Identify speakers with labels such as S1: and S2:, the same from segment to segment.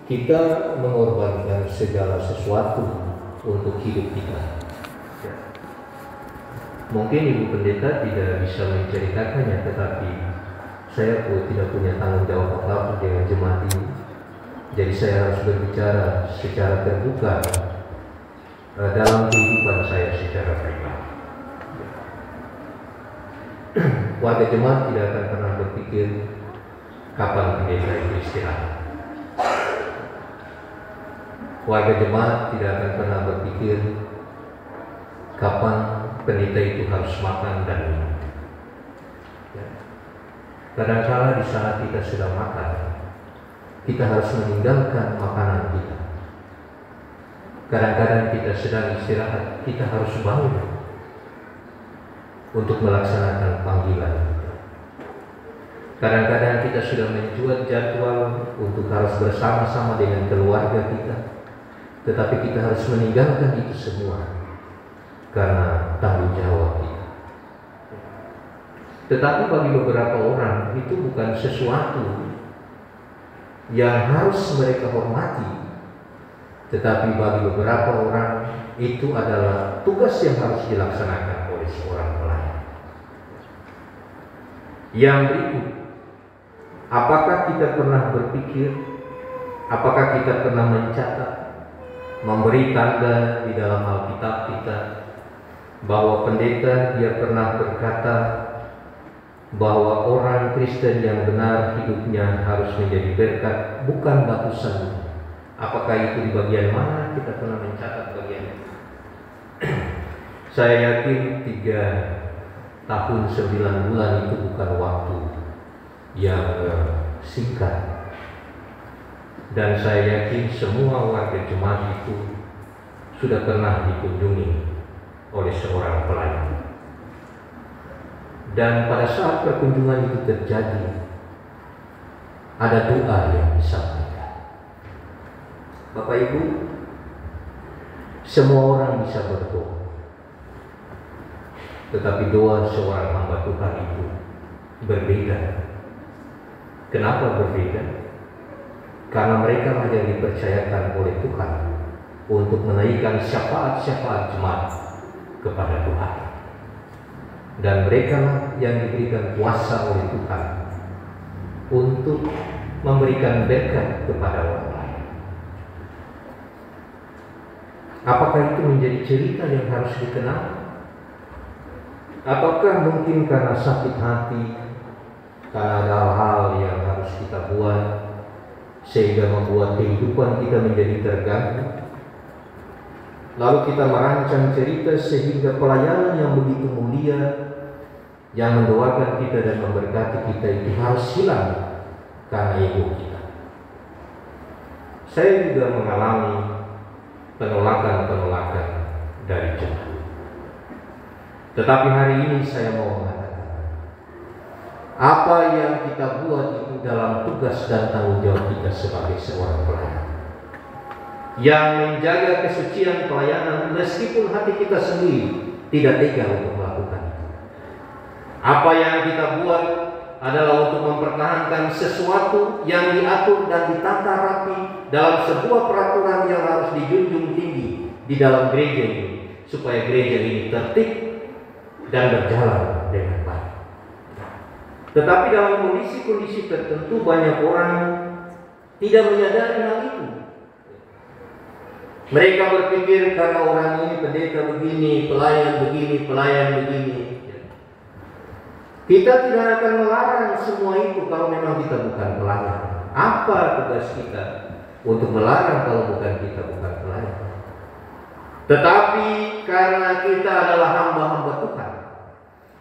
S1: kita mengorbankan segala sesuatu untuk hidup kita. Ya. Mungkin Ibu Pendeta tidak bisa menceritakannya, tetapi saya pun tidak punya tanggung jawab apa-apa dengan jemaat ini. Jadi saya harus berbicara secara terbuka dalam kehidupan saya secara pribadi. Warga jemaat tidak akan pernah berpikir kapan pendeta itu istirahat. Warga jemaat tidak akan pernah berpikir kapan pendeta itu harus makan dan minum. Kadang-kala di saat kita sedang makan, kita harus meninggalkan makanan kita. Kadang-kadang kita sedang istirahat, kita harus bangun untuk melaksanakan panggilan. Kadang-kadang kita sudah menjual jadwal untuk harus bersama-sama dengan keluarga kita, tetapi kita harus meninggalkan itu semua karena tanggung jawab kita. Tetapi bagi beberapa orang itu bukan sesuatu yang harus mereka hormati, tetapi bagi beberapa orang itu adalah tugas yang harus dilaksanakan oleh seorang pelayan. Yang berikut, apakah kita pernah berpikir, apakah kita pernah mencatat, memberi tanda di dalam Alkitab kita bahwa pendeta dia pernah berkata bahwa orang Kristen yang benar hidupnya harus menjadi berkat, bukan batu sandungan. Apakah itu di bagian mana kita pernah mencatat bagian itu? Saya yakin 3 tahun 9 bulan itu bukan waktu yang singkat. Dan saya yakin semua warga jemaat itu sudah pernah dikunjungi oleh seorang pelayan. Dan pada saat perkunjungan itu terjadi, ada doa yang disampaikan. Bapak Ibu, semua orang bisa berdoa, tetapi doa seorang hamba Tuhan itu berbeda. Kenapa berbeda? Karena mereka hanya dipercayakan oleh Tuhan untuk menaikkan syafaat-syafaat jemaat kepada Tuhan. Dan mereka yang diberikan kuasa oleh Tuhan untuk memberikan berkat kepada orang lain. Apakah itu menjadi cerita yang harus dikenal? Ataukah mungkin karena sakit hati, karena ada hal-hal yang harus kita buat sehingga membuat kehidupan kita menjadi terganggu? Lalu kita merancang cerita sehingga pelayanan yang begitu mulia, yang mendoakan kita dan memberkati kita itu harus hilang karena ego kita. Saya juga mengalami penolakan-penolakan dari jemaat. Tetapi hari ini saya mau mengatakan, apa yang kita buat itu dalam tugas dan tanggung jawab kita sebagai seorang pelayan, yang menjaga kesucian pelayanan meskipun hati kita sendiri tidak tega untuk melakukan itu. Apa yang kita buat adalah untuk mempertahankan sesuatu yang diatur dan ditata rapi dalam sebuah peraturan yang harus dijunjung tinggi di dalam gereja ini, supaya gereja ini tertib dan berjalan dengan baik. Tetapi dalam kondisi-kondisi tertentu banyak orang tidak menyadari hal itu. Mereka berpikir karena orang ini pendeta begini, pelayan begini, pelayan begini. Kita tidak akan melarang semua itu kalau memang kita bukan pelayan. Apa tugas kita untuk melarang kalau bukan kita bukan pelayan? Tetapi karena kita adalah hamba-hamba Tuhan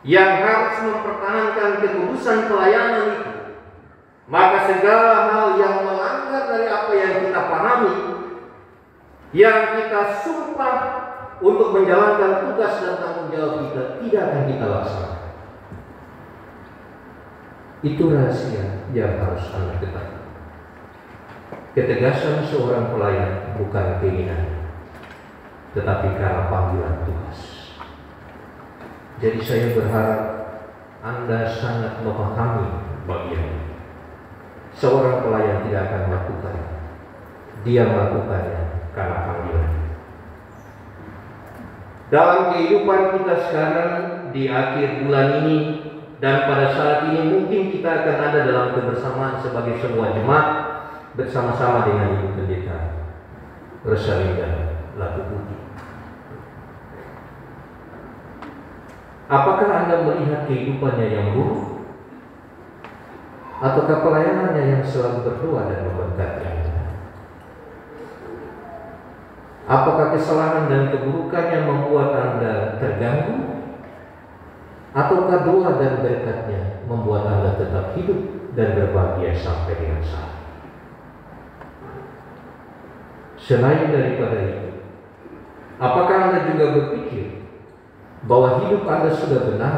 S1: yang harus mempertahankan kekudusan pelayanan itu, maka segala hal yang melanggar dari apa yang kita pahami, yang kita sumpah untuk menjalankan tugas dan tanggung jawab kita, tidak akan kita laksanakan. Itu rahasia yang harus Anda ketahui. Ketegasan seorang pelayan bukan keinginan, tetapi karena panggilan tugas. Jadi saya berharap Anda sangat memahami bagian ini. Seorang pelayan tidak akan melakukan dia melakukannya karena panggilan. Dalam kehidupan kita sekarang di akhir bulan ini dan pada saat ini mungkin kita akan ada dalam kebersamaan sebagai sebuah jemaat bersama-sama dengan Ibu Pendeta Rosalinda Latu Putih. Apakah Anda melihat kehidupannya yang buruk? Ataukah pelayanannya yang selalu berdoa dan memberkati Anda? Apakah kesalahan dan keburukan yang membuat Anda terganggu? Ataukah doa dan berkatnya membuat Anda tetap hidup dan berbahagia sampai dengan saat ini? Selain daripada itu, apakah Anda juga berpikir bahwa hidup Anda sudah benar?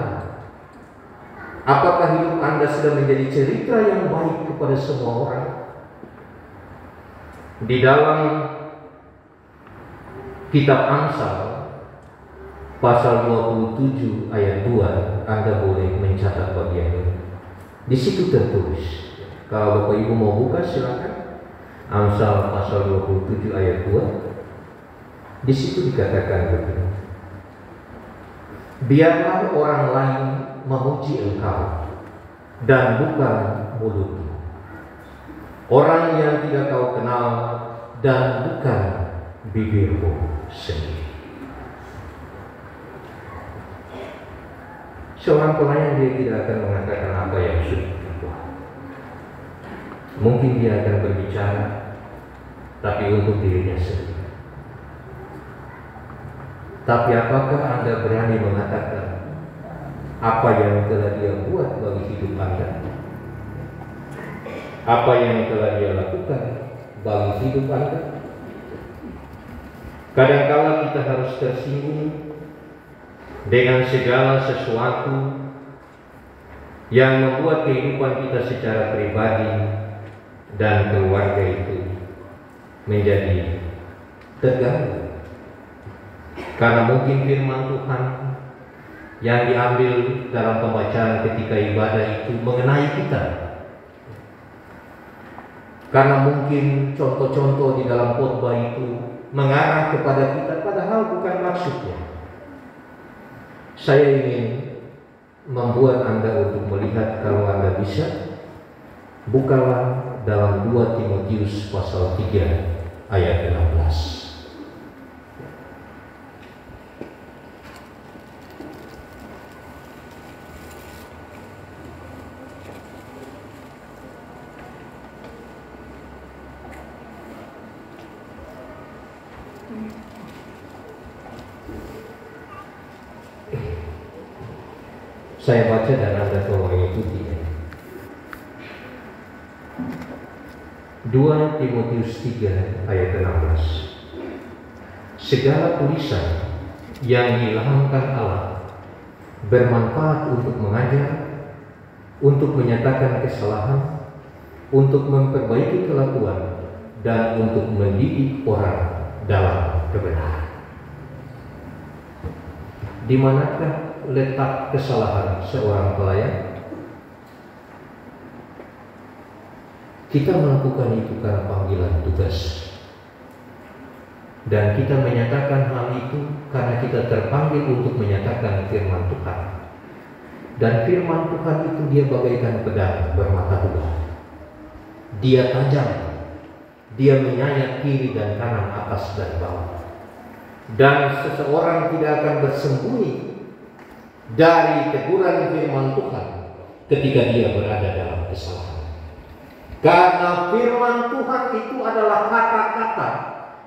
S1: Apakah hidup Anda sudah menjadi cerita yang baik kepada semua orang? Di dalam Kitab Amsal pasal 27 ayat 2, Anda boleh mencatat bagian ini. Di situ tertulis. Kalau Bapak Ibu mau buka silakan. Amsal pasal 27 ayat 2. Di situ dikatakan begini. Biarlah orang lain memuji engkau dan bukan mulutmu. Orang yang tidak kau kenal dan bukan bibirmu sendiri. Seorang pelayan dia tidak akan mengatakan apa yang sudah dibuat. Mungkin dia akan berbicara, tapi untuk dirinya sendiri. Tapi apakah Anda berani mengatakan apa yang telah dia buat bagi hidup Anda? Apa yang telah dia lakukan bagi hidup Anda? Kadang-kala kita harus tersinggung dengan segala sesuatu yang membuat kehidupan kita secara pribadi dan keluarga itu menjadi terganggu. Karena mungkin firman Tuhan yang diambil dalam pembacaan ketika ibadah itu mengenai kita. Karena mungkin contoh-contoh di dalam khotbah itu mengarah kepada kita, padahal bukan maksudnya. Saya ingin membuat Anda untuk melihat, kalau Anda bisa, bukalah dalam 2 Timotius pasal 3 ayat 16. Saya baca dan Anda tolong ikuti. 2 Timotius 3 ayat 16. Segala tulisan yang diilhamkan Allah bermanfaat untuk mengajar, untuk menyatakan kesalahan, untuk memperbaiki kelakuan, dan untuk mendidik orang dalam kebenaran. Di manakah letak kesalahan seorang pelayan? Kita melakukan itu karena panggilan tugas, dan kita menyatakan hal itu karena kita terpanggil untuk menyatakan firman Tuhan. Dan firman Tuhan itu dia bagaikan pedang bermata dua. Dia tajam, dia menyayat kiri dan kanan, atas dan bawah. Dan seseorang tidak akan bersembunyi dari teguran firman Tuhan ketika dia berada dalam kesalahan. Karena firman Tuhan itu adalah kata-kata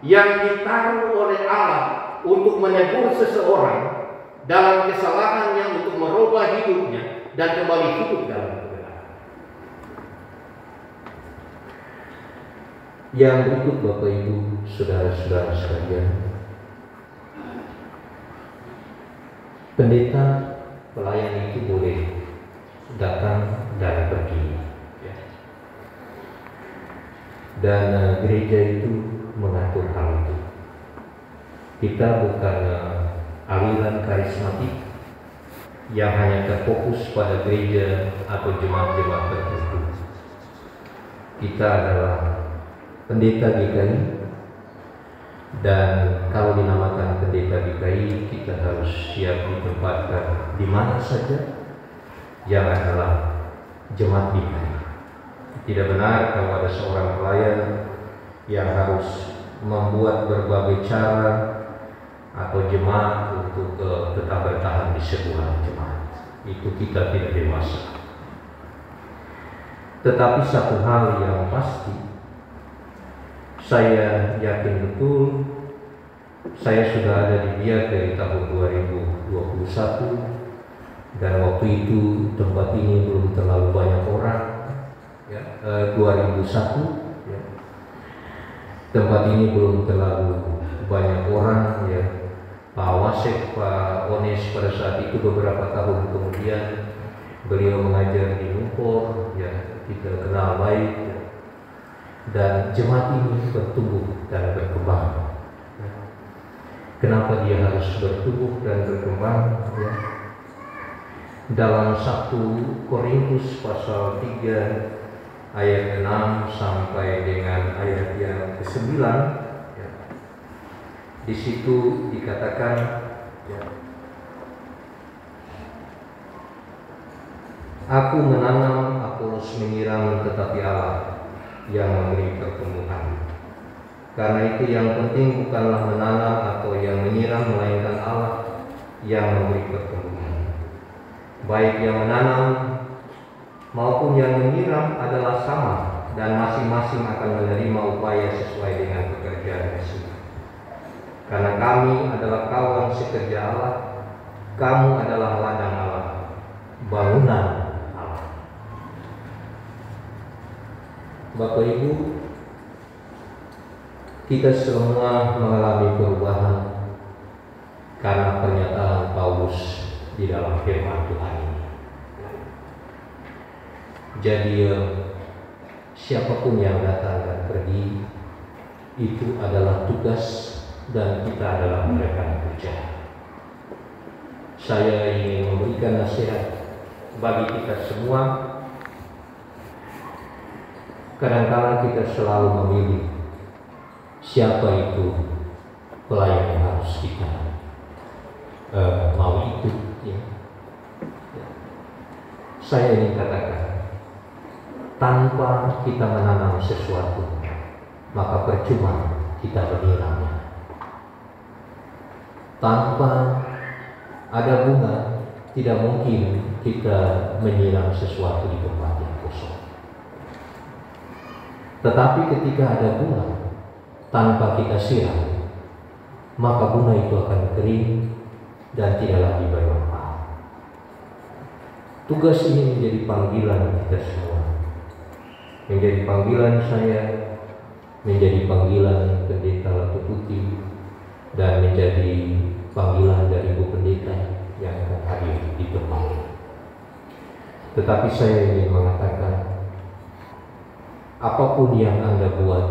S1: yang ditaruh oleh Allah untuk menegur seseorang dalam kesalahannya, untuk merubah hidupnya dan kembali hidup dalam kebenaran. Yang berikut Bapak Ibu, saudara-saudara sekalian, pendeta pelayan itu boleh datang dan pergi, dan gereja itu mengatur hal itu. Kita bukan aliran karismatik yang hanya terfokus pada gereja atau jemaat-jemaat tertentu. Kita adalah pendeta GKI, dan kalau dinamakan pendeta GKI kita harus siap ditempatkan di mana saja yang adalah jemaat GKI. Tidak benar kalau ada seorang pelayan yang harus membuat berbagai cara atau jemaat untuk tetap bertahan di sebuah jemaat. Itu kita tidak dewasa. Tetapi satu hal yang pasti, saya yakin betul saya sudah ada di Biak dari tahun 2021, dan waktu itu tempat ini belum terlalu banyak orang, ya, 2001 ya. Tempat ini belum terlalu banyak orang, ya. Pak Wasek, Pak Ones pada saat itu beberapa tahun kemudian beliau mengajar di Lumpur, ya, kita kenal baik, ya. Dan jemaat ini bertumbuh dan berkembang. Kenapa dia harus bertumbuh dan berkembang? Ya. Dalam 1 Korintus pasal 3 ayat 6 sampai dengan ayat yang ke-9, ya, di situ dikatakan, ya, aku menanam, Apolos menyiram, tetapi Allah yang memberi pertumbuhan. Karena itu yang penting bukanlah menanam atau yang menyiram, melainkan Allah yang memberi pertumbuhan. Baik yang menanam maupun yang menyiram adalah sama, dan masing-masing akan menerima upaya sesuai dengan pekerjaan Yesus. Karena kami adalah kawan sekerja Allah, kamu adalah ladang Allah, bangunan Allah. Bapak Ibu, kita semua mengalami perubahan karena pernyataan Paulus di dalam firman Tuhan ini. Jadi siapapun yang datang dan pergi itu adalah tugas, dan kita adalah rekan kerja. Saya ingin memberikan nasihat bagi kita semua. Kadang-kadang kita selalu memilih siapa itu pelayan yang harus kita mau itu, ya. Saya ingin katakan, tanpa kita menanam sesuatu, maka percuma kita menyiramnya. Tanpa ada bunga, tidak mungkin kita menyiram sesuatu di tempat yang kosong. Tetapi ketika ada bunga, tanpa kita siram, maka bunga itu akan kering dan tidak lagi bermanfaat. Tugas ini menjadi panggilan kita semua, menjadi panggilan saya, menjadi panggilan pendeta Latu Putih, dan menjadi panggilan dari Ibu Pendeta yang akan hadir di tempat ini. Tetapi saya ingin mengatakan, apapun yang Anda buat,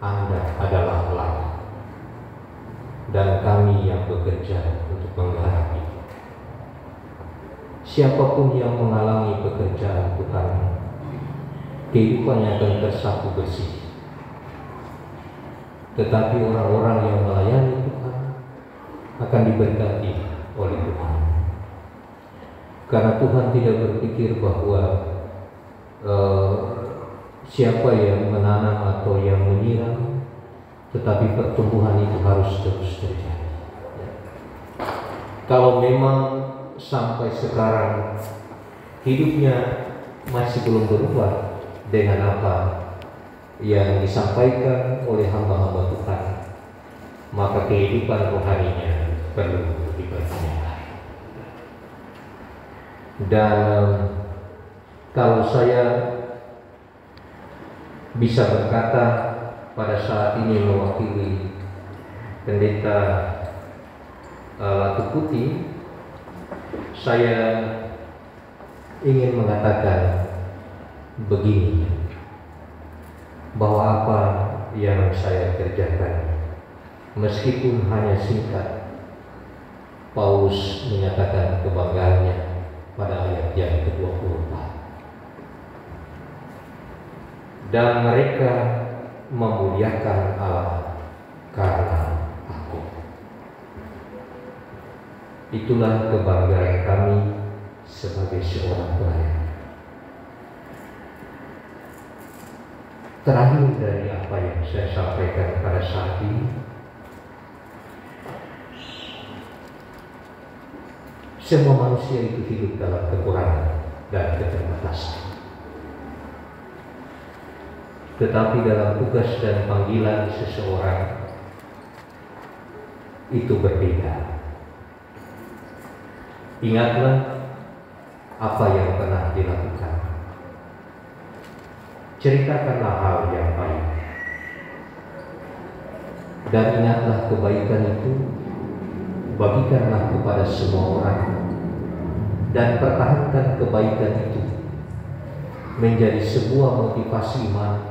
S1: Anda adalah ladang, dan kami yang bekerja untuk menggarap itu. Siapapun yang menghalangi pekerjaan Tuhan, kehidupannya akan tersapu bersih. Tetapi orang-orang yang melayani Tuhan akan diberkati oleh Tuhan. Karena Tuhan tidak berpikir bahwa siapa yang menanam atau yang menyiram, tetapi pertumbuhan itu harus terus terjadi. Kalau memang sampai sekarang hidupnya masih belum berubah dengan apa yang disampaikan oleh hamba-hamba Tuhan, maka kehidupan rohaninya perlu dipertanyakan. Dan kalau saya bisa berkata pada saat ini mewakili pendeta Latu Putih, saya ingin mengatakan begini, bahwa apa yang saya kerjakan, meskipun hanya singkat, Paulus menyatakan kebanggaannya pada ayat yang ke-24. Dan mereka memuliakan Allah karena aku. Itulah kebanggaan kami sebagai seorang pelayan. Terakhir dari apa yang saya sampaikan pada saat ini, semua manusia itu hidup dalam kekurangan dan keterbatasan. Tetapi dalam tugas dan panggilan seseorang itu berbeda. Ingatlah apa yang pernah dilakukan. Ceritakanlah hal yang baik. Dan ingatlah kebaikan itu, bagikanlah kepada semua orang, dan pertahankan kebaikan itu menjadi sebuah motivasi iman,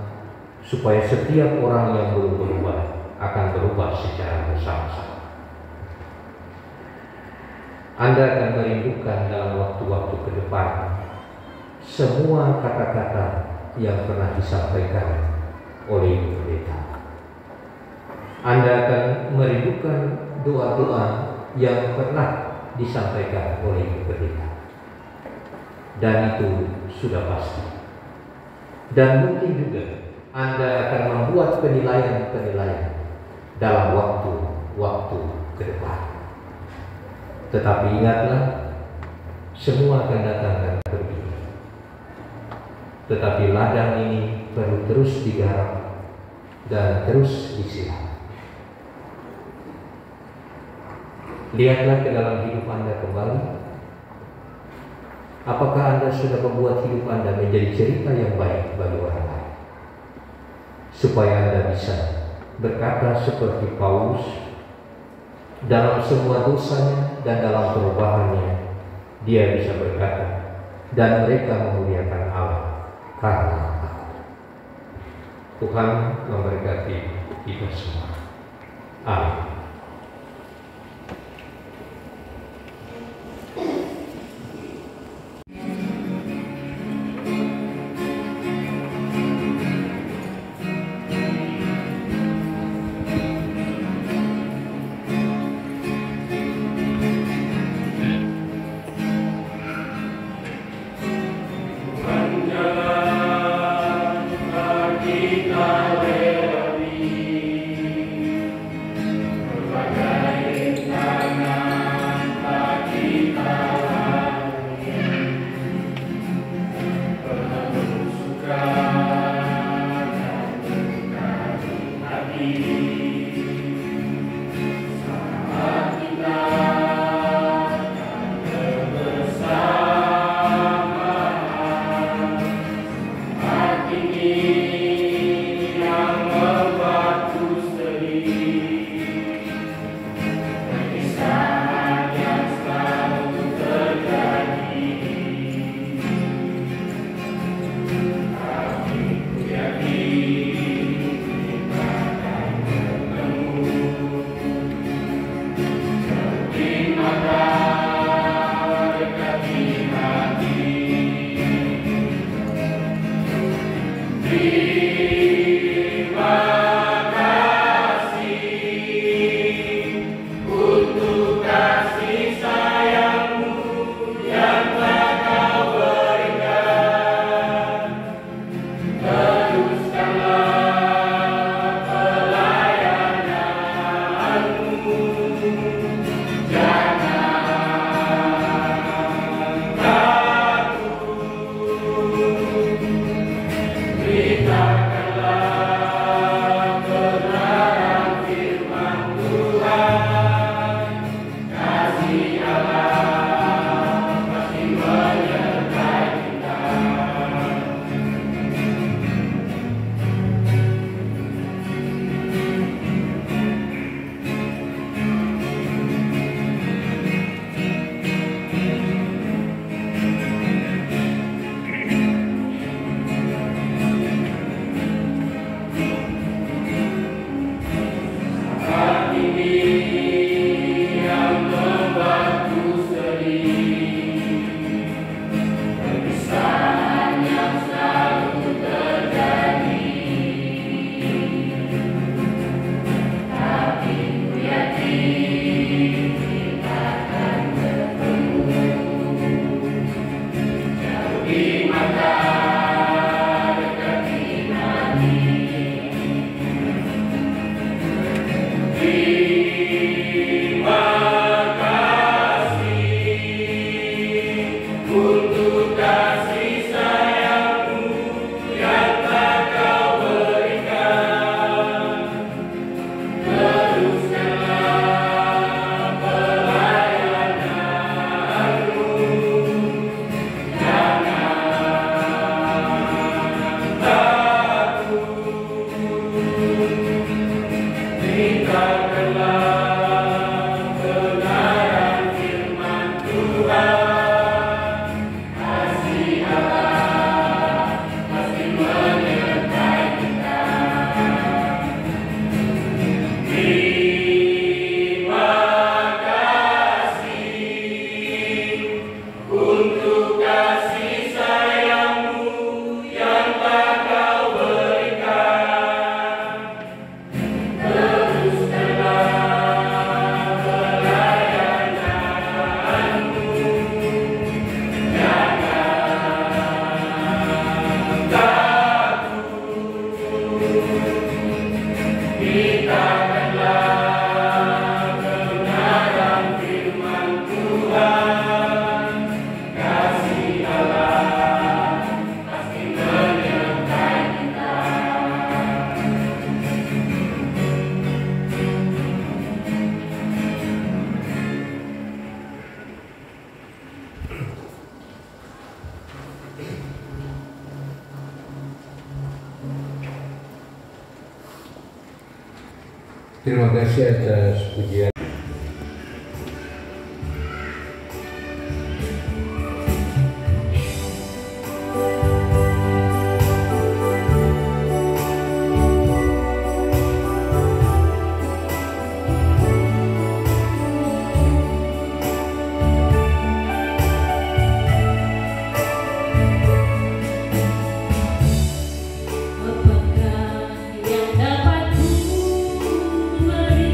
S1: supaya setiap orang yang belum berubah akan berubah secara bersama-sama. Anda akan merindukan dalam waktu-waktu ke depan semua kata-kata yang pernah disampaikan oleh Ibu Pendeta. Anda akan merindukan doa-doa yang pernah disampaikan oleh Ibu Pendeta. Dan itu sudah pasti. Dan mungkin juga Anda akan membuat penilaian-penilaian dalam waktu-waktu ke depan. Tetapi ingatlah, semua akan datang dan pergi. Tetapi ladang ini perlu terus digarap dan terus disiram. Lihatlah ke dalam hidup Anda kembali. Apakah Anda sudah membuat hidup Anda menjadi cerita yang baik bagi orang lain? Supaya Anda bisa berkata seperti Paulus, dalam semua dosanya dan dalam perubahannya, dia bisa berkata, dan mereka memuliakan Allah karena aku. Tuhan memberkati kita semua. Amin. Terima kasih atas pujian.
S2: Apakah yang dapat ku beri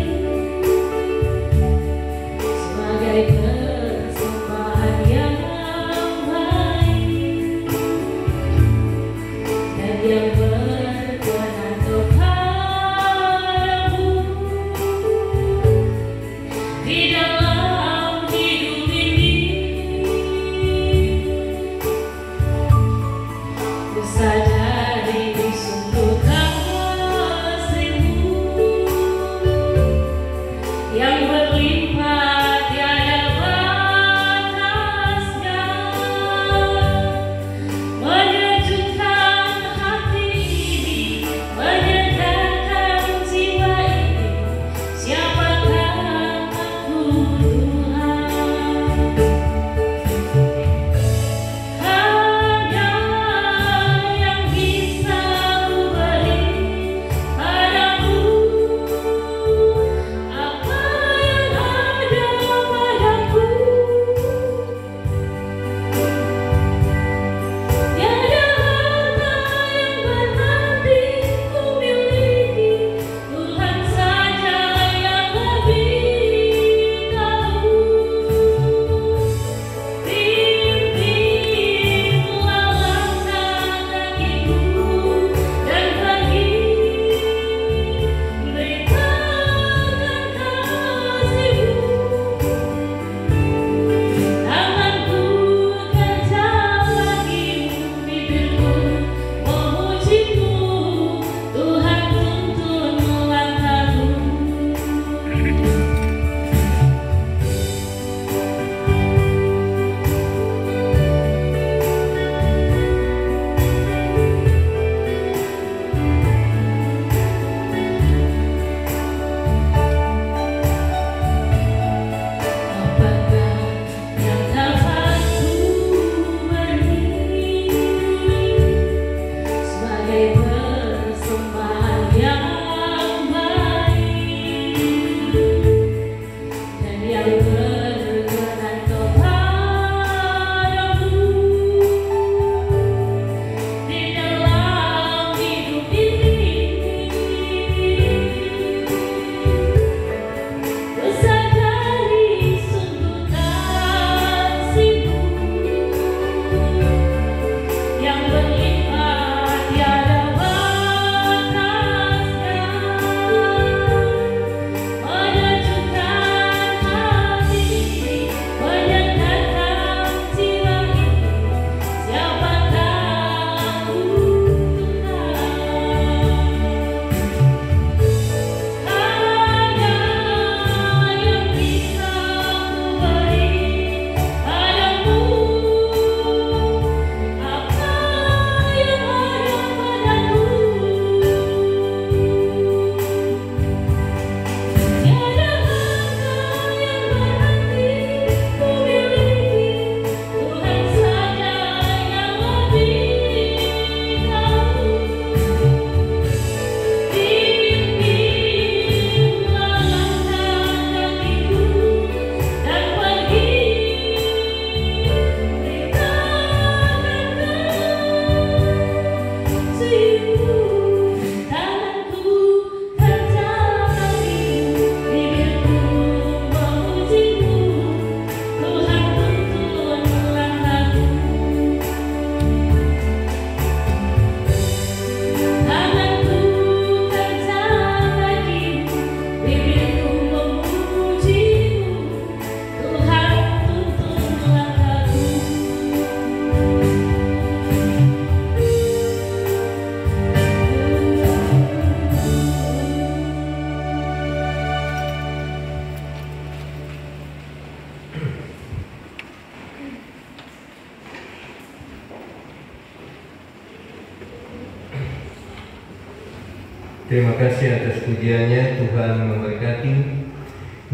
S1: Terima kasih atas pujiannya. Tuhan memberkati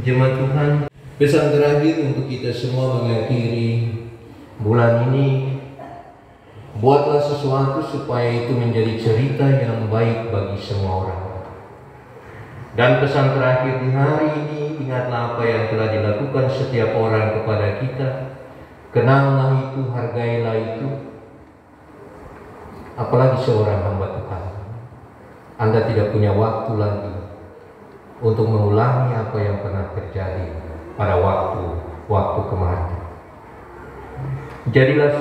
S1: jemaat Tuhan. Pesan terakhir untuk kita semua mengakhiri bulan ini, buatlah sesuatu supaya itu menjadi cerita yang baik bagi semua orang. Dan pesan terakhir di hari ini, ingatlah apa yang telah dilakukan setiap orang kepada kita. Kenallah itu, hargailah itu. Apalagi seorang hamba Tuhan, Anda tidak punya waktu lagi untuk mengulangi apa yang pernah terjadi pada waktu kemarin. Jadilah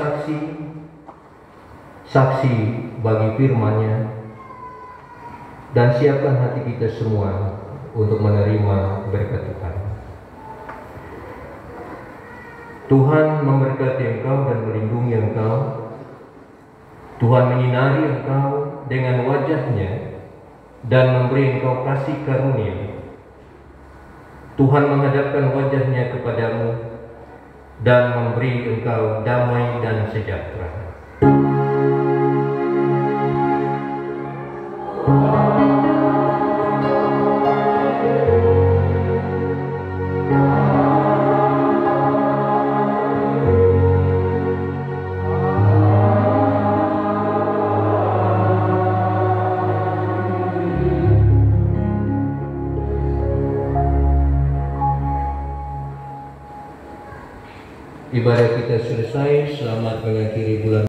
S1: saksi bagi firman-Nya, dan siapkan hati kita semua untuk menerima berkat Tuhan. Tuhan memberkati engkau dan melindungi engkau. Tuhan menyinari engkau dengan wajah-Nya dan memberi engkau kasih karunia. Tuhan menghadapkan wajah-Nya kepadamu dan memberi engkau damai dan sejahtera. Ibadah kita selesai. Selamat mengakhiri bulan.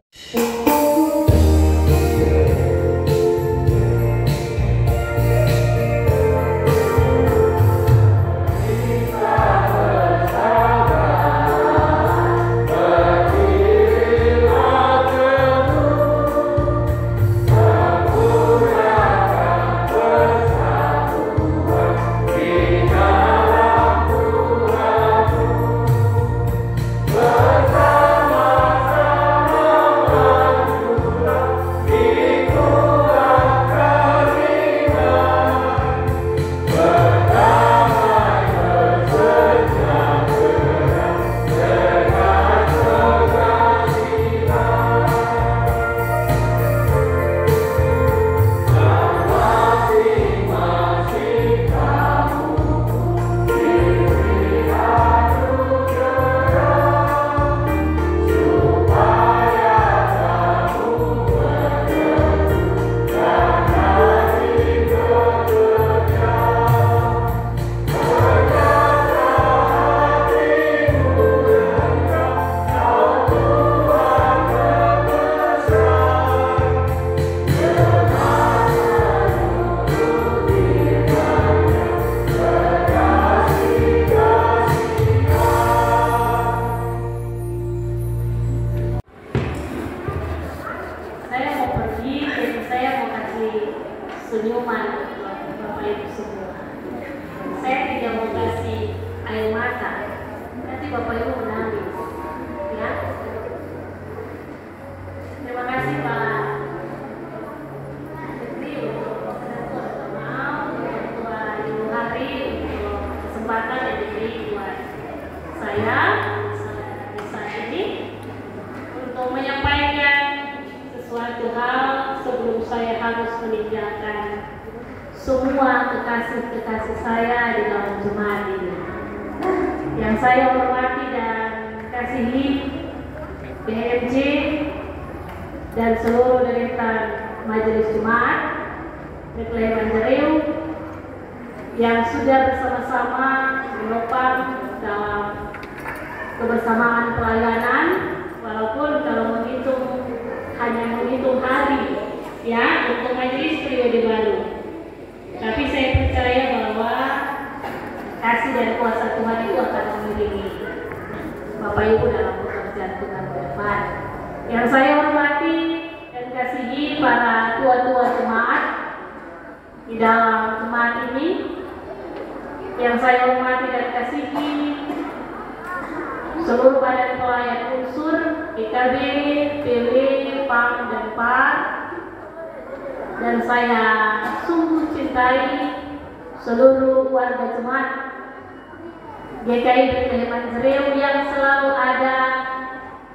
S2: Senyuman Bapak Ibu semua. Saya tidak mau kasih air mata, nanti Bapak Ibu menangis. Ya. Terima kasih Pak Menteri untuk Ketua Ibu Hari untuk kesempatan yang diberi buat saya ini untuk menyampaikan sesuatu hal sebelum saya harus meninggalkan semua kekasih-kekasih saya di dalam jemaat ini. Yang saya hormati dan kasihi BMJ dan seluruh deretan Majelis Jemaat Reklame Manjereu yang sudah bersama-sama menopang dalam kebersamaan pelayanan, walaupun kalau hanya menghitung hari ya untuk majelis periode baru. Tapi saya percaya bahwa kasih dan kuasa Tuhan itu akan mengiringi Bapak Ibu dalam pekerjaan Tuhan ke depan. Yang saya hormati dan kasihi para tua-tua jemaat di dalam jemaat ini, yang saya hormati dan kasihi seluruh badan pelayan unsur IKB, PW, PAM, dan PAR, dan saya sungguh cintai seluruh warga jemaat GKI Reklame Manjereu yang selalu ada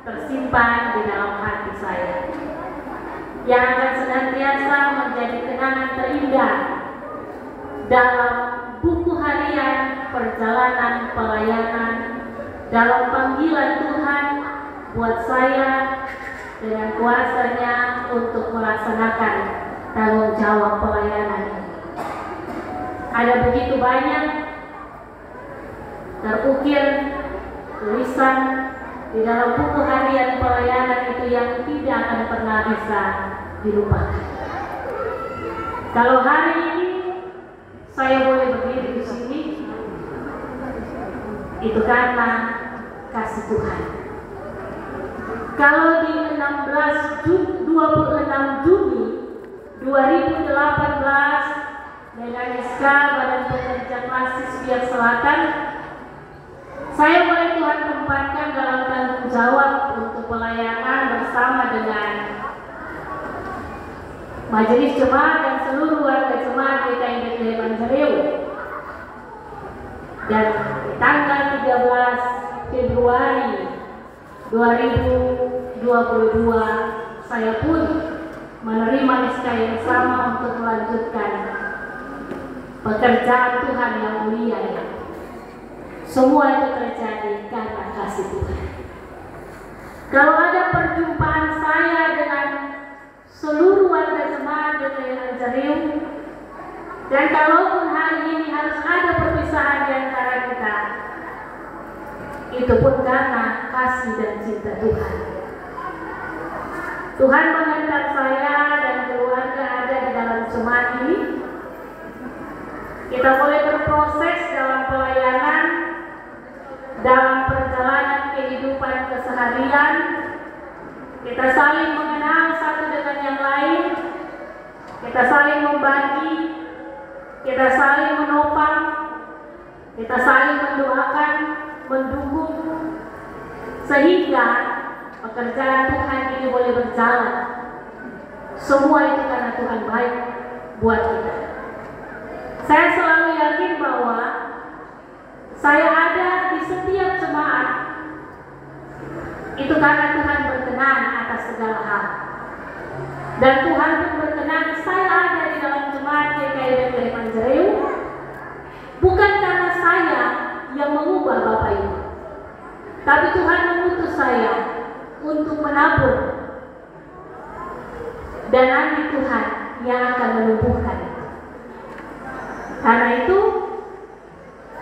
S2: tersimpan di dalam hati saya, yang akan senantiasa menjadi kenangan terindah dalam buku harian perjalanan pelayanan, dalam panggilan Tuhan buat saya dengan kuasanya untuk melaksanakan tanggung jawab pelayanan ini. Ada begitu banyak terukir tulisan di dalam buku harian pelayanan itu yang tidak akan pernah bisa dilupakan. Kalau hari ini saya boleh berdiri di sini, itu karena kasih Tuhan. Kalau di 26 Juni 2018 dengan SK Badan Pekerja Klasis Biak Selatan, saya boleh Tuhan tempatkan dalam tanggung jawab untuk pelayanan bersama dengan Majelis Jemaat dan seluruh warga jemaat GKI Bethlehem Anjariu. Dan di tanggal 13 Februari 2022 saya pun menerima SK yang sama untuk melanjutkan pekerjaan Tuhan yang mulia ini. Semua itu terjadi karena kasih Tuhan. Kalau ada perjumpaan saya dengan seluruh warga jemaat Bethlehem Anjariu, dan kalaupun hari ini harus ada perpisahan di antara kita, itu pun karena kasih dan cinta Tuhan. Tuhan mengantar saya dan keluarga ada di dalam jemaat ini. Kita boleh berproses dalam pelayanan, dalam perjalanan kehidupan keseharian. Kita saling mengenal satu dengan yang lain. Kita saling membagi. Kita saling menopang. Kita saling mendoakan, mendukung, sehingga pekerjaan Tuhan ini boleh berjalan. Semua itu karena Tuhan baik buat kita. Saya selalu yakin bahwa saya ada di setiap jemaat itu karena Tuhan berkenan atas segala hal. Dan Tuhan pun berkenan saya ada di dalam jemaat GKI Bethlehem Anjariu bukan karena saya yang mengubah Bapak Ibu, tapi Tuhan mengutus saya untuk menabur, dan nanti Tuhan yang akan menumbuhkan. Karena itu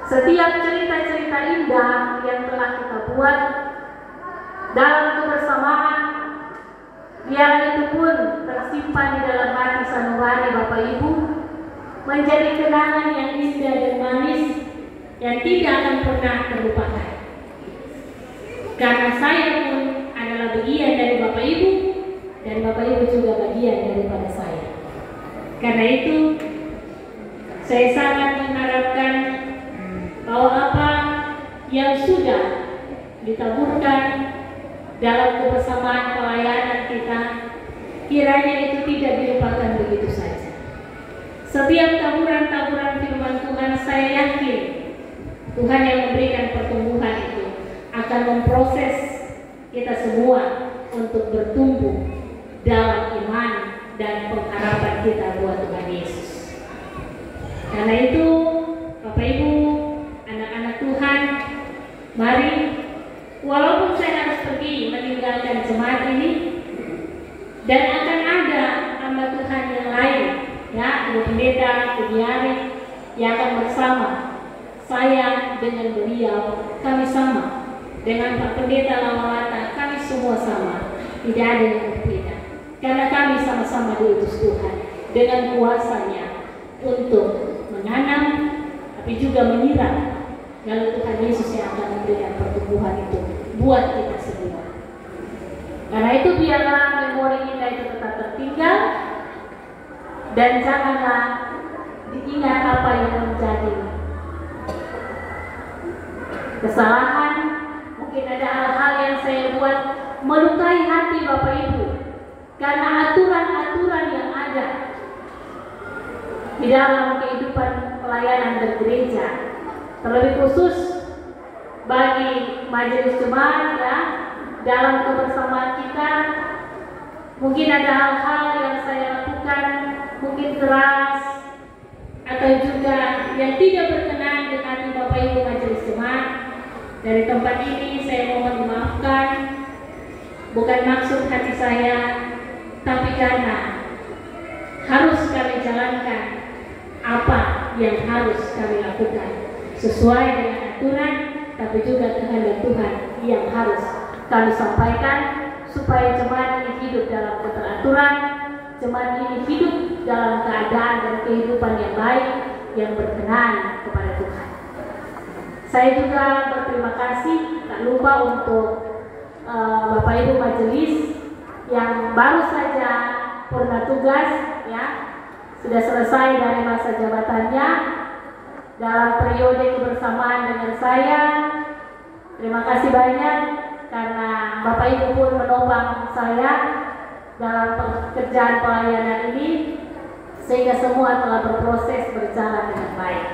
S2: setiap cerita-cerita indah yang telah kita buat dalam kebersamaan, biar itu pun tersimpan di dalam hati sanubari Bapak Ibu, menjadi kenangan yang indah dan manis yang tidak akan pernah terlupakan. Karena saya pun adalah bagian dari Bapak Ibu, dan Bapak Ibu juga bagian daripada saya. Karena itu saya sangat mengharapkan bahwa apa yang sudah ditaburkan dalam kebersamaan pelayanan kita, kiranya itu tidak dilupakan begitu saja. Setiap taburan-taburan firman Tuhan, saya yakin Tuhan yang memberikan pertumbuhan itu akan memproses kita semua untuk bertumbuh dalam iman dan pengharapan kita buat Tuhan Yesus. Karena itu Bapak Ibu, anak-anak Tuhan, mari, walaupun saya harus pergi meninggalkan jemaat ini, dan akan ada hamba Tuhan yang lain, ya, Ibu Pendeta, Ibu Yari, yang akan bersama saya dengan beliau, kami sama. Dengan Pak Pendeta Lawalata, kami semua sama, tidak ada yang berbeda. Karena kami sama-sama diutus Tuhan dengan kuasanya untuk menanam, tapi juga menyiram. Lalu Tuhan Yesus yang akan memberikan pertumbuhan itu buat kita semua. Karena itu biarlah memori kita itu tetap tertinggal, dan janganlah diingat apa yang menjadi kesalahan. Mungkin ada hal-hal yang saya buat melukai hati Bapak Ibu karena aturan-aturan yang ada di dalam kehidupan pelayanan bergereja, terlebih khusus bagi majelis jemaat, ya, dalam kebersamaan kita. Mungkin ada hal-hal yang saya lakukan mungkin keras atau juga yang tidak berkenan di hati Bapak Ibu Majelis Jemaat, dari tempat ini saya mohon dimaafkan. Bukan maksud hati saya, tapi karena harus kami jalankan apa yang harus kami lakukan sesuai dengan aturan, tapi juga kehendak Tuhan yang harus kami sampaikan, supaya jemaat ini hidup dalam keteraturan, jemaat ini hidup dalam keadaan dan kehidupan yang baik, yang berkenan kepada Tuhan. Saya juga berterima kasih, tak lupa untuk Bapak Ibu Majelis yang baru saja purna tugas, ya, sudah selesai dari masa jabatannya dalam periode kebersamaan dengan saya. Terima kasih banyak karena Bapak Ibu pun menopang saya dalam pekerjaan pelayanan ini, sehingga semua telah berproses berjalan dengan baik.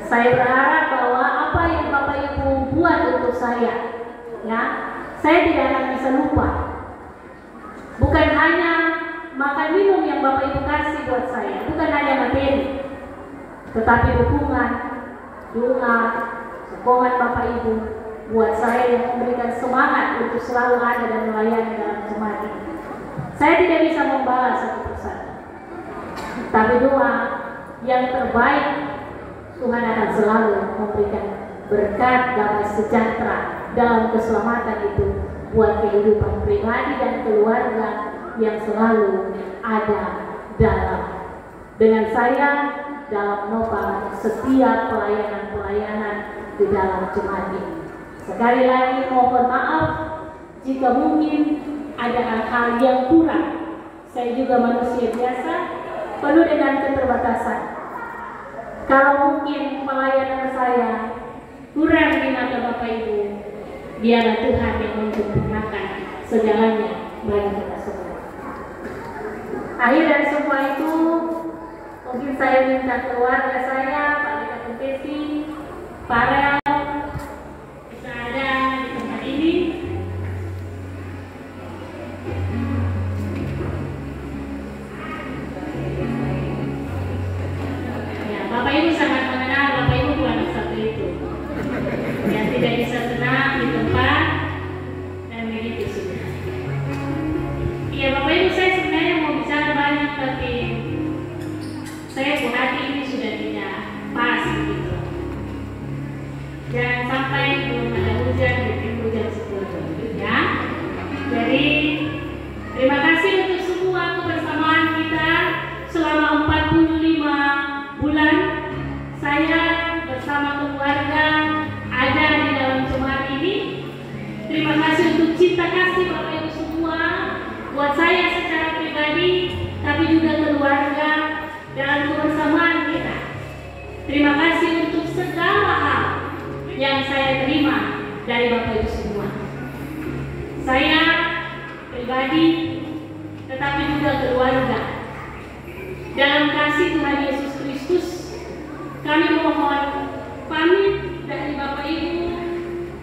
S2: Saya berharap bahwa apa yang Bapak Ibu buat untuk saya, ya, saya tidak akan bisa lupa. Bukan hanya makan minum yang Bapak Ibu kasih buat saya, bukan hanya materi, tetapi dukungan, doa, sokongan Bapak Ibu buat saya yang memberikan semangat untuk selalu ada dan melayani dalam jemaat ini. Saya tidak bisa membalas satu persatu, tapi doa yang terbaik Tuhan akan selalu memberikan berkat damai sejahtera dalam keselamatan itu buat kehidupan pribadi dan keluarga yang selalu ada dengan saya dalam menopang setiap pelayanan-pelayanan di dalam jemaat ini. Sekali lagi mohon maaf jika mungkin ada hal-hal yang kurang. Saya juga manusia biasa, penuh dengan keterbatasan. Kalau mungkin pelayanan saya kurang di mata Bapak Ibu, biarlah Tuhan yang menyempurnakan segalanya bagi kita semua. Akhir dari semua itu, mungkin saya minta keluarga saya, Pak Lika Kempesi, Pak Rel, bisa ada di tempat ini. Ya, Bapak Ibu sangat mengenal Bapak Ibu bukan satu itu yang tidak bisa tenang di tempat, dan begitu sudah. Iya Bapak Ibu, saya sebenarnya mau bicara banyak, tapi saya bu hati ini sudah tidak pas gitu. Jangan sampai belum ada hujan, bikin hujan seperti ya. Jadi terima kasih untuk semua kebersamaan kita selama 45 bulan. Saya bersama keluarga ada di dalam jemaat ini. Terima kasih untuk cinta kasih Bapak Ibu semua buat saya secara pribadi, tapi juga keluarga dalam kebersamaan kita. Terima kasih untuk segala hal yang saya terima dari Bapak Ibu semua. Saya pribadi, tetapi juga keluarga. Dalam kasih Tuhan Yesus Kristus, kami mohon pamit dari Bapak Ibu,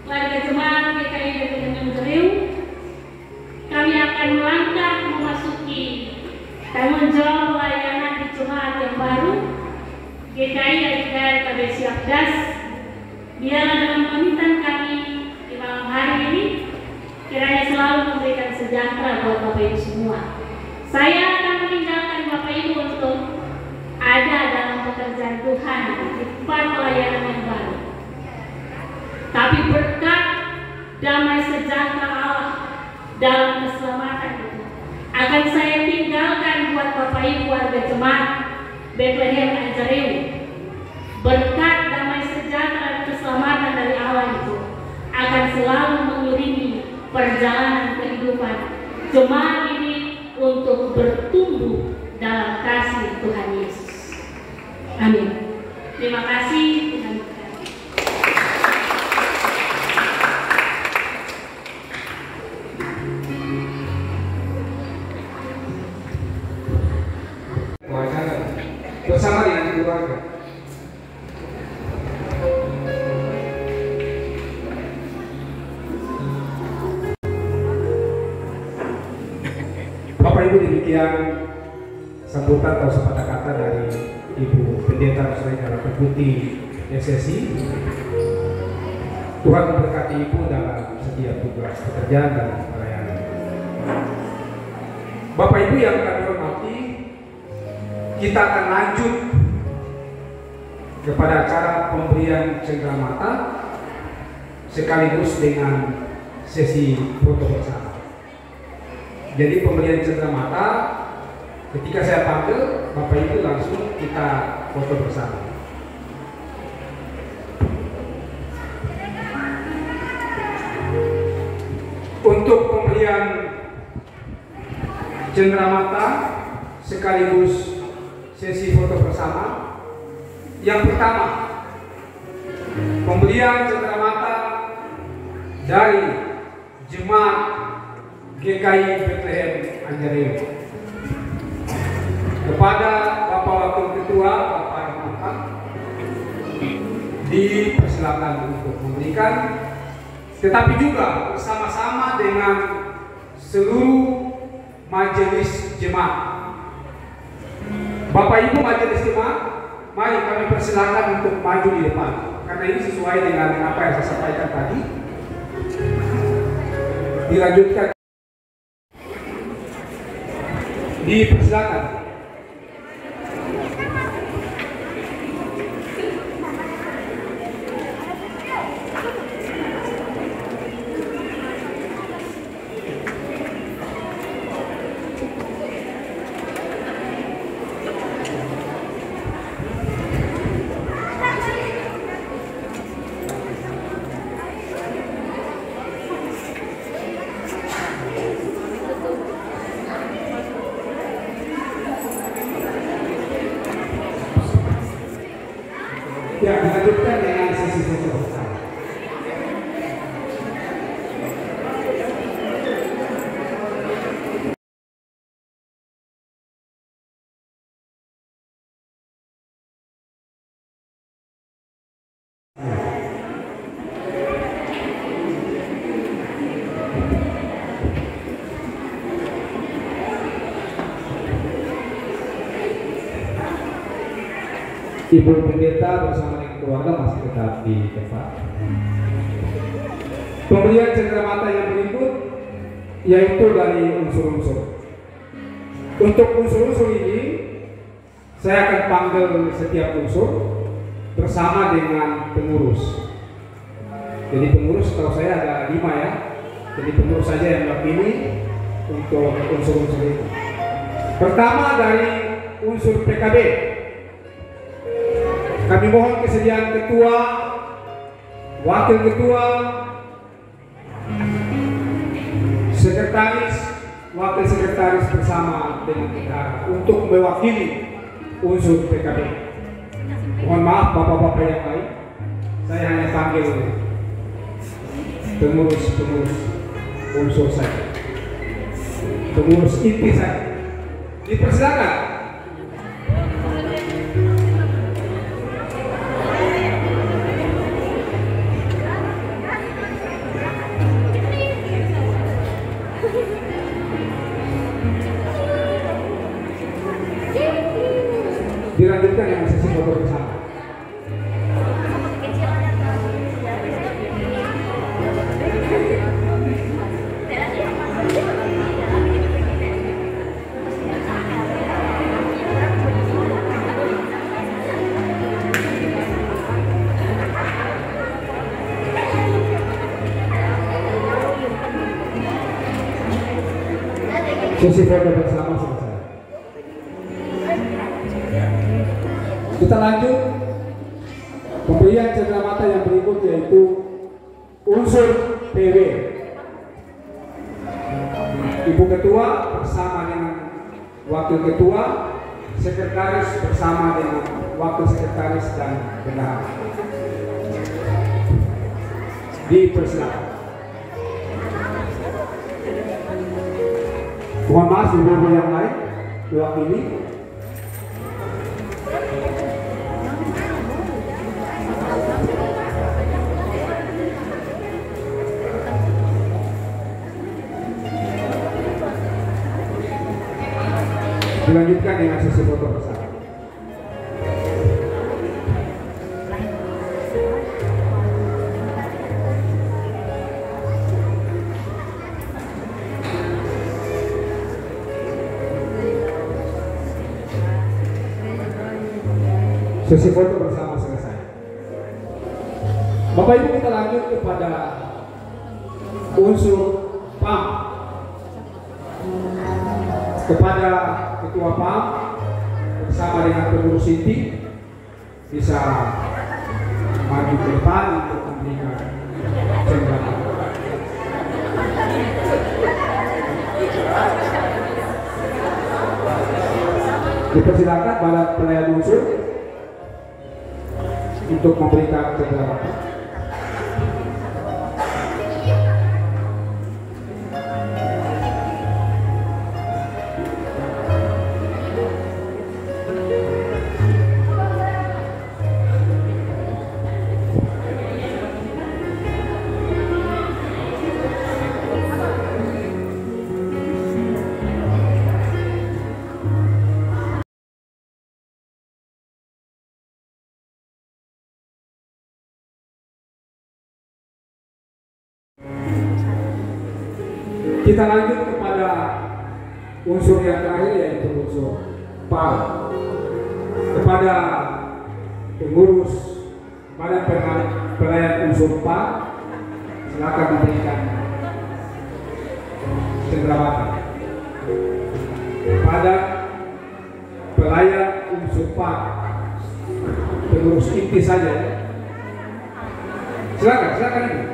S2: keluarga jemaat GKI Tanjung Priok. Kami akan melangkah memasuki tanggung jawab pelayanan di jemaat yang baru, GKI LKB Siapdas. Biarlah dalam pamitan kami di malam hari ini, kiranya selalu memberikan sejahtera buat Bapak Ibu semua. Saya akan meninggalkan Bapak Ibu untuk ada dalam pekerjaan Tuhan di tempat pelayanan yang baru. Tapi berkat damai sejahtera Allah dalam keselamatan itu akan saya tinggalkan buat Bapak Ibu warga jemaat Bethlehem Anjareu. Berkat damai sejahtera dan keselamatan dari Allah itu akan selalu mengiringi perjalanan kehidupan jemaat ini untuk bertumbuh dalam kasih Tuhan Yesus. Amin. Terima kasih. Tuhan berkati.
S3: Bersama dengan keluarga. Bapak Ibu, demikian sambutan atau sepatah kata dari Ibu Pendeta Saudara Putih SSI. Tuhan memberkati Ibu dalam setiap tugas pekerjaan dan pelayanan. Bapak Ibu yang kami hormati, kita akan lanjut kepada acara pemberian cenderamata sekaligus dengan sesi foto bersama. Jadi pemberian cenderamata, ketika saya panggil Bapak Ibu langsung kita foto bersama. Untuk pemberian cenderamata sekaligus sesi foto bersama, yang pertama pemberian cenderamata dari Jemaat GKI Bethlehem Anjareo kepada Bapak Wakil Ketua Bapak Rahmat, dipersilakan untuk memberikan, tetapi juga bersama-sama dengan seluruh majelis jemaat. Bapak Ibu majelis jemaat, mari kami persilakan untuk maju di depan, karena ini sesuai dengan apa yang saya sampaikan tadi. Dilanjutkan, dipersilakan. Ya, dilanjutkan dengan sesi foto bersama. Ibu Pendeta bersama dengan keluarga masih tetap di tempat. Pemberian cenderamata yang berikut yaitu dari unsur-unsur. Untuk unsur-unsur ini saya akan panggil setiap unsur bersama dengan pengurus. Jadi pengurus kalau saya ada 5 ya. Jadi pengurus saja yang mewakili untuk unsur-unsur itu. Pertama dari unsur PKB. Kami mohon kesediaan ketua, wakil ketua, sekretaris, wakil sekretaris bersama dengan kita untuk mewakili unsur PKB. Mohon maaf bapak-bapak yang lain, saya hanya panggil pengurus unsur saja, pengurus inti saja. Dipersilakan. Dilanjutkan dengan sesi foto bersama. Sesi foto bersama selesai. Kita lanjut pemberian cenderamata yang berikut yaitu unsur PW. Ibu Ketua bersama dengan Wakil Ketua, Sekretaris bersama dengan Wakil Sekretaris dan Bendahara. Dipersilakan. Mohon maaf ibu-ibu yang lain mewakili. Dilanjutkan dengan sesi foto bersama. Sesi foto bersama selesai. Bapak Ibu, kita lanjut kepada unsur PAM. Kepada Ketua PAM bersama dengan pengurus inti bisa maju ke depan untuk memberikan cenderamata. Dipersilakan pada pelayan unsur untuk memberikan cenderamata. Kita lanjut kepada unsur yang terakhir, yaitu unsur PAL. Kepada pengurus Badan Pelayan Unsur PAL, silakan memberikan cenderamata. Kepada pelayan unsur PAL, pengurus inti saja, silakan Ibu.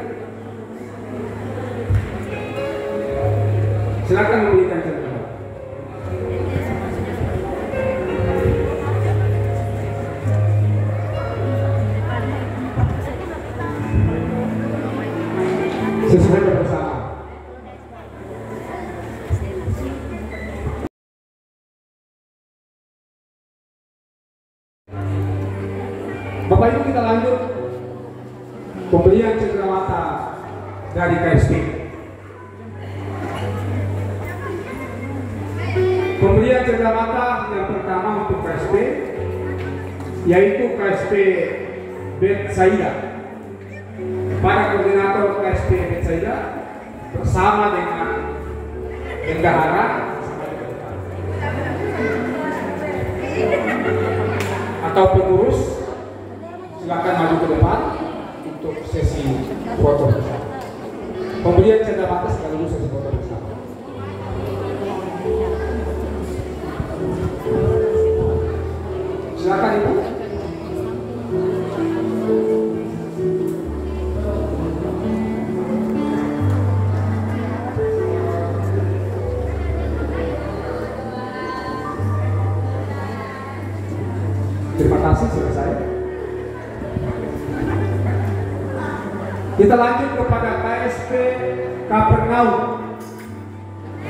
S3: Silakan memberikan cenderamata. Sesuai bersama. Bapak Ibu, kita lanjut pemberian cenderamata dari KSP. Pemberian cenderamata yang pertama untuk KSP yaitu KSP Betsaida. Para koordinator KSP Betsaida bersama dengan bendahara atau pengurus silakan maju ke depan untuk sesi foto bersama. Pemberian cenderamata sekaligus sesi foto bersama. Silakan Ibu. Terima kasih, selesai. Kita lanjut kepada KSP Kapernaum.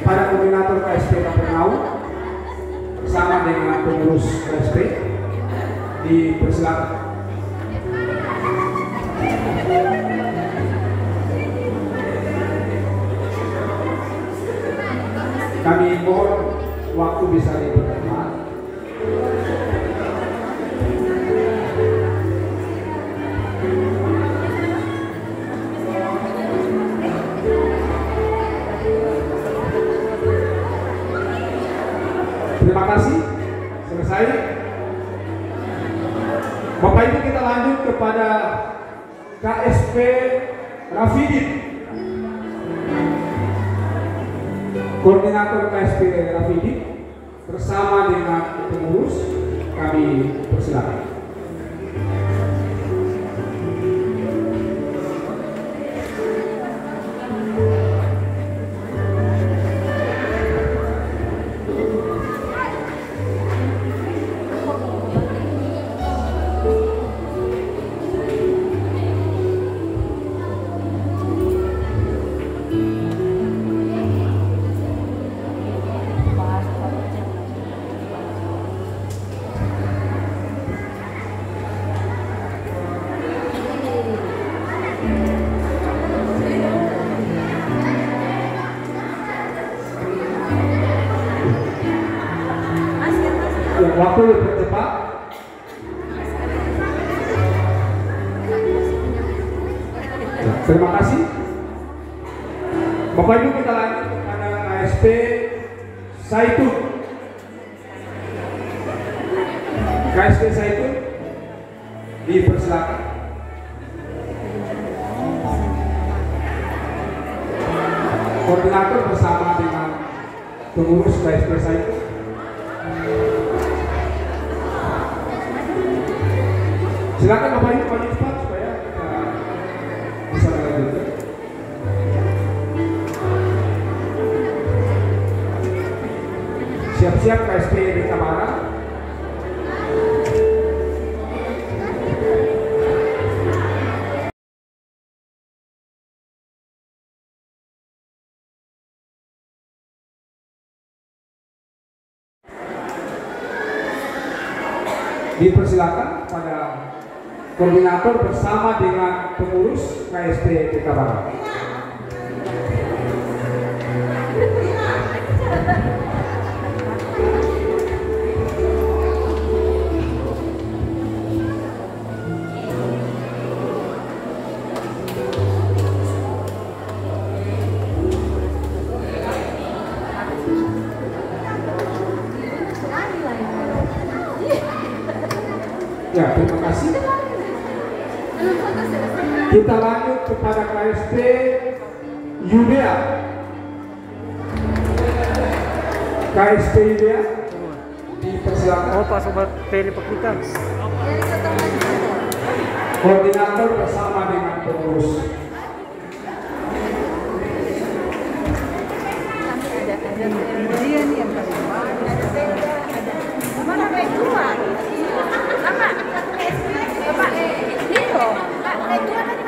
S3: Para koordinator KSP Kapernaum bersama dengan pengurus KSP dipersilakan. Kami mohon waktu bisa dipercepat. Terima kasih, selesai. Bapak Ibu, kita lanjut kepada KSP Rafidin. Koordinator KSP Rafidin bersama dengan pengurus kami persilakan. Waktu dipercepat. Terima kasih. Bapak Ibu, kita lanjut kepada KSP Saitun. KSP Saitun Dipersilakan. Koordinator bersama dengan pengurus KSP saya. Silakan Bapak Ibu maju cepat supaya kita bisa melanjutkan. Siap-siap KSP di Tamara. Dipersilakan pada koordinator bersama dengan pengurus KSP Desa Barat. Ya, terima kasih. Kita lanjut kepada KSP Yudea. KSP Yudea dipersilakan.
S4: Oh, Pak Sobat Peri Pekutan.
S3: Koordinator bersama dengan pengurus.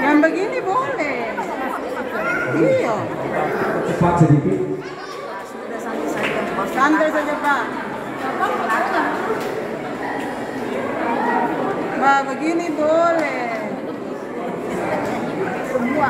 S5: Yang begini boleh. Iya.
S3: Cepat sedikit.
S5: Santai saja Pak. Pak begini boleh. Semua.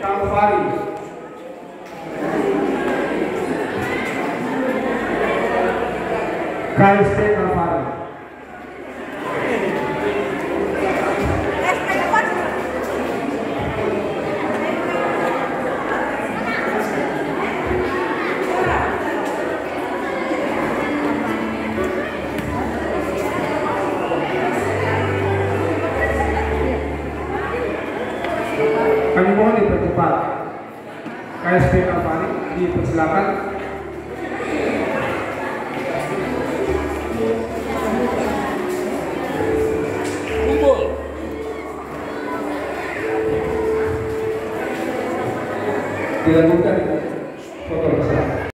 S3: Kalvari. KSP Kalvari. Kami mohon dipercepat. KSP Kalvari dipersilakan. Kumpul. Dilanjutkan foto bersama.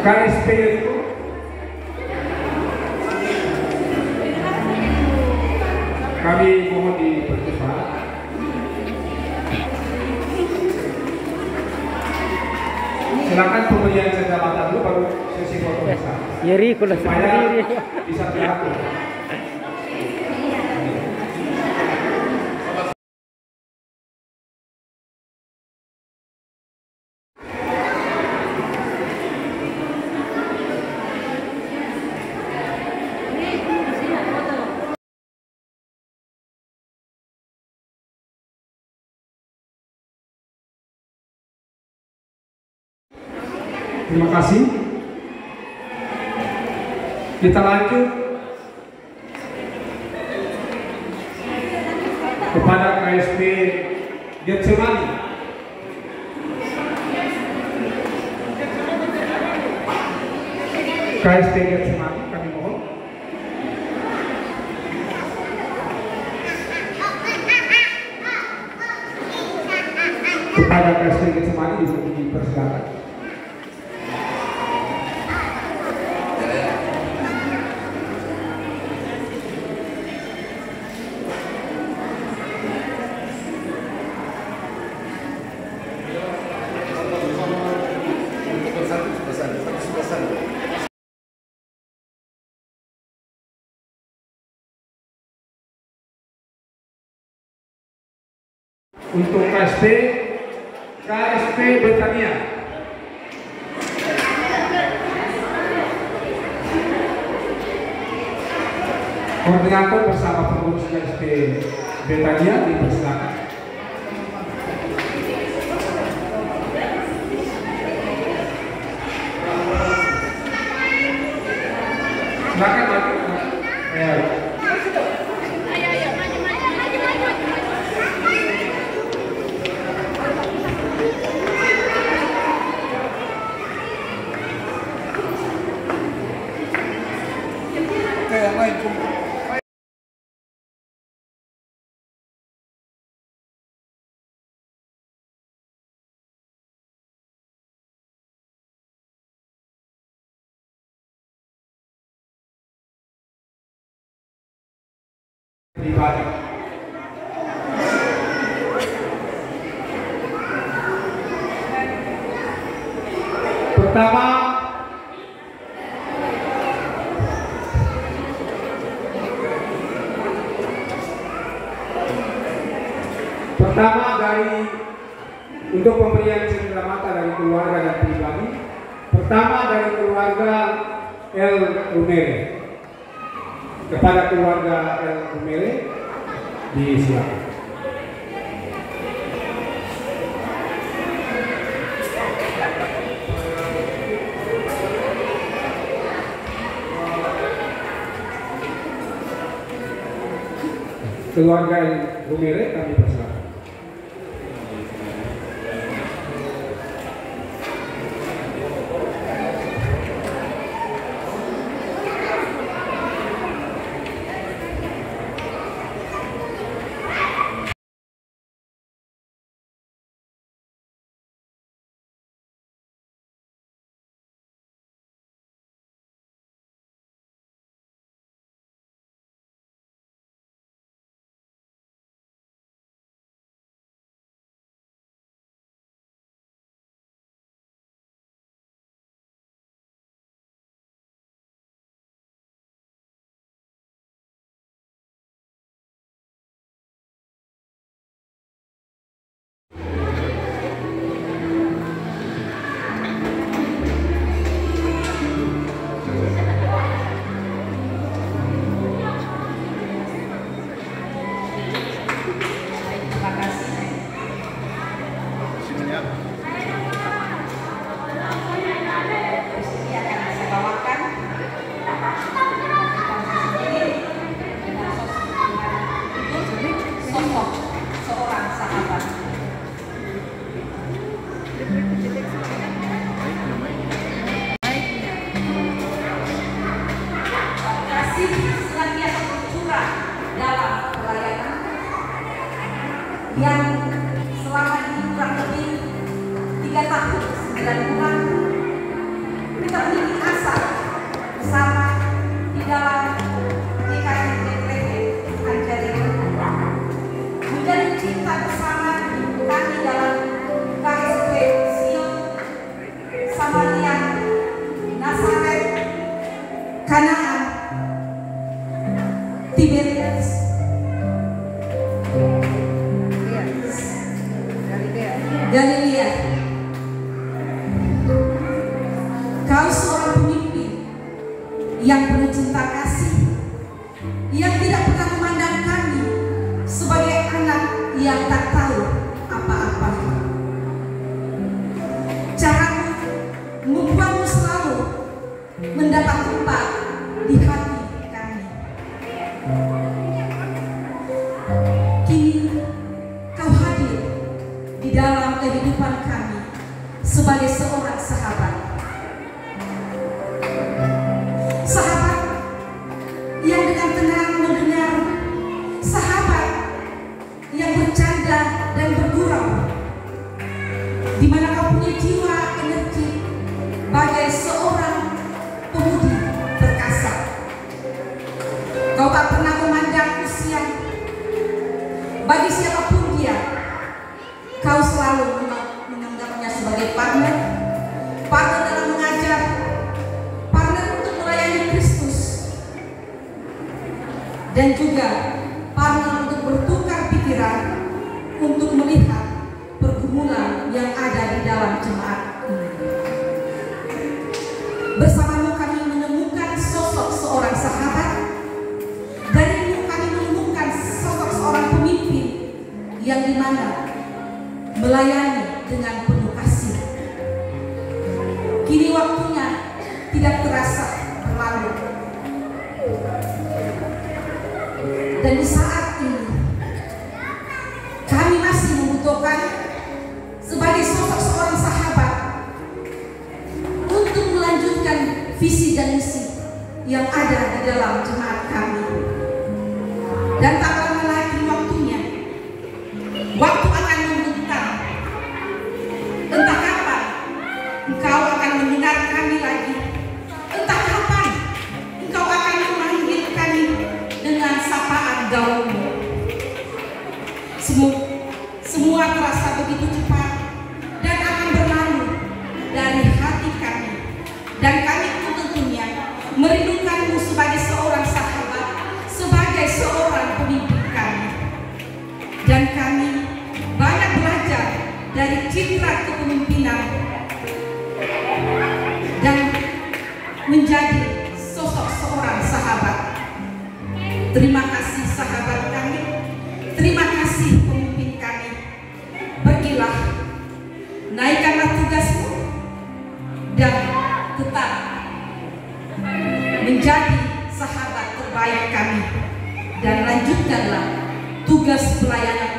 S3: KSP itu kami mohon dipercepat. Silakan pemberian jabatan dulu baru sesi foto bersama.
S4: Yeri, kulah
S3: Supaya
S4: sendiri.
S3: bisa diatur. Terima kasih. Kita lanjut kepada KSP Getsemani. KSP Getsemani kami mohon. Kepada KSP Getsemani juga dipersilakan. Untuk KSP Betania. Koordinator bersama pengurus KSP Betania dipersilakan. Silakan maju. Pribadi. Pertama dari untuk pemberian cenderamata dari keluarga dan pribadi. Pertama dari keluarga El Rumere. Kepada keluarga El Rumere disilakan. Keluarga El Rumere kami persilakan.
S4: Yang selama ini kurang lebih 3 tahun 9 bulan kita memiliki asa bersama di dalam DKM DPP Anjali menjadi cinta bersama kami dalam KSP Sion Samaria Nazaret Kanaan Tiberias Galilea. Kau seorang pemimpin yang penuh cinta kasih, yang tidak pernah memandang kami sebagai anak yang tak tahu apa-apa. Caramu membuatmu selalu mendapat tempat di hati kami. Kini kau hadir di dalam kehidupan kami sebagai seorang sahabat. Sahabat yang dengan tenang mendengar, sahabat yang bercanda dan bergurau, di mana kau punya jiwa energi bagai seorang pemudi perkasa. Kau tak pernah memandang usia. Bagi siapapun dia, kau selalu menganggapnya sebagai partner dalam mengajar, partner untuk melayani Kristus, dan juga partner untuk bertukar pikiran, untuk melihat pergumulan yang ada di dalam jemaat ini. Bersamamu kami menemukan sosok seorang sahabat, darimu kami menemukan sosok seorang pemimpin yang dimana melayani dengan penuh kasih. Kini waktunya tidak terasa berlalu, dan di saat ini kami masih membutuhkan sebagai sosok seorang sahabat untuk melanjutkan visi dan misi yang ada di dalam jemaat kami. Dan tak lama lagi waktunya, waktu akan membentang. Entah kapan engkau akan mendengar kami lagi, entah kapan engkau akan memanggil kami dengan sapaan gaulmu. Semua terasa begitu cepat dan akan berlalu dari hati kami, dan kami pun tentunya merindukanmu sebagai seorang sahabat, sebagai seorang pemimpin kami. Dan kami banyak belajar dari citra kepemimpinan dan menjadi sosok seorang sahabat. Terima kasih sahabat kami, terima kasih pemimpin kami. Pergilah, naikkanlah tugasmu dan tetap menjadi sahabat terbaik kami, dan lanjutkanlah tugas pelayanan